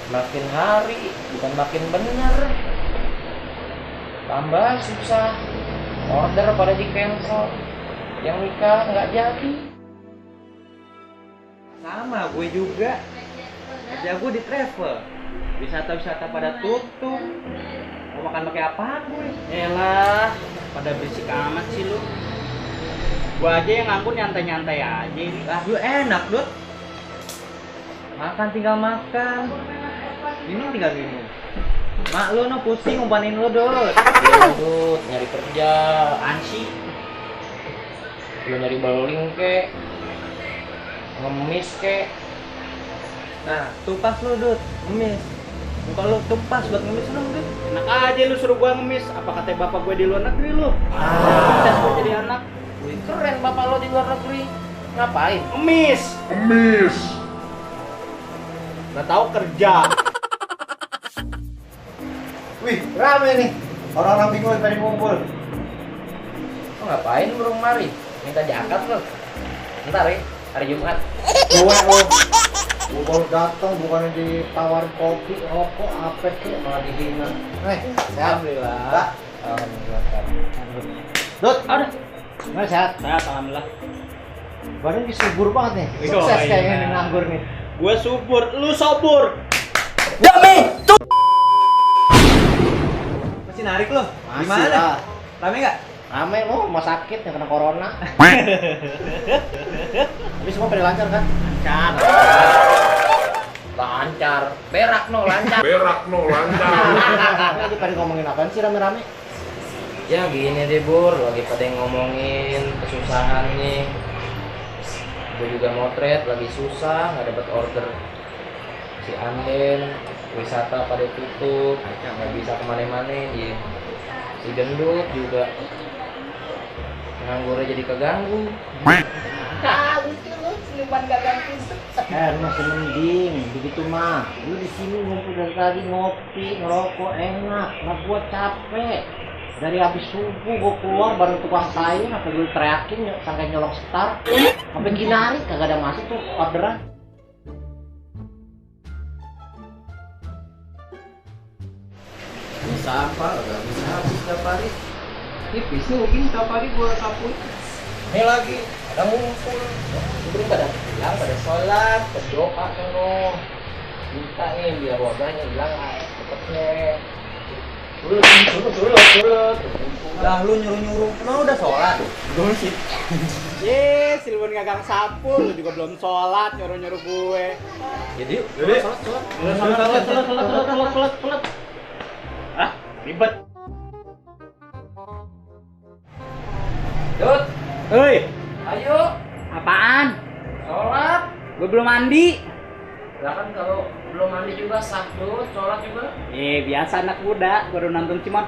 Makin hari bukan makin bener, tambah susah. Order pada di cancel, yang nikah nggak jadi. Sama gue juga. Kerja gue di travel. Wisata-wisata pada tutup. Mau makan pakai apaan gue? Elah, pada berisik amat sih lu. Gue aja yang nganggur nyantai-nyantai aja. Lah, lu enak, Dut. Makan tinggal makan. Minum tinggal minum. Mak lu no pusing umpanin lu, Dut. Iya Dut, nyari kerja. Ansi. Lu nyari bowling kek, ngemis kek. Nah, tupas lu, Dut. Ngemis. Muka lu tupas buat ngemis lu, Dut. Enak aja lu suruh gua ngemis. Apa kata bapak gua di luar negeri lu? Tes gua jadi anak. Wih, keren bapak lo di luar negeri. Ngapain? Ngemis. Nggak tahu kerja. Wih, rame nih. Orang-orang bingung pada ngumpul. Lo ngapain burung mari? Minta jakat lo. Ntar ya, hari Jumat. Gue lo. Gue baru datang bukannya ditawarin kopi, rokok, apa kek malah dihina. Sehat. Alhamdulillah. Pak. Alhamdulillah kan. Dut, Ada. gimana sehat? Sehat alhamdulillah. Badan disubur banget nih. Iya, Sukses iya. kayaknya nih nganggur nih. Gue subur, lu sobur. Masih narik lo? Masih Gimana? lah. Rame nggak? Rame lo, mau sakit yang kena corona. Tapi semua pada lancar kan? Cat. Lancar, berak no, lancar. Lagi pada ngomongin apaan sih rame-rame? Ya gini deh Bur, lagi pada ngomongin kesusahannya. Gue juga motret, lagi susah, nggak dapet order. Si Anden, wisata pada tutup, nggak bisa kemana-mana dia. Si Gendut juga nganggurnya jadi keganggu. Lucu lu, siluman gagang kusut. Masih mending begitu mah. Lu di sini ngumpul dari tadi ngopi, ngerokok enak. Nah gua capek. Dari habis subuh gua keluar bareng tukang sayur, apa dulu teriakin sampai nyolong setar. Sampai ginari kagak ada masuk tuh orderan. Bisa apa? Gak bisa habis setiap hari. Tipis nih mungkin setiap hari gua sapu. Ini lagi ada ngumpul. Belum pada hilang, pada sholat, berdoa sono. Minta nih biar wabahnya hilang cepetnya. Turut. Lah lu nyuruh-nyuruh. Emang udah sholat? Belum sih. Ye, silbun gagang sapu, lu juga belum sholat, nyuruh-nyuruh gue. Jadi yuk, Sholat. Ah, ribet. Dut, Hei, ayo, apaan? sholat. Gue belum mandi. Lah kan kalau belum mandi juga sah Dut, sholat juga. Biasa anak muda, baru nonton Cimot.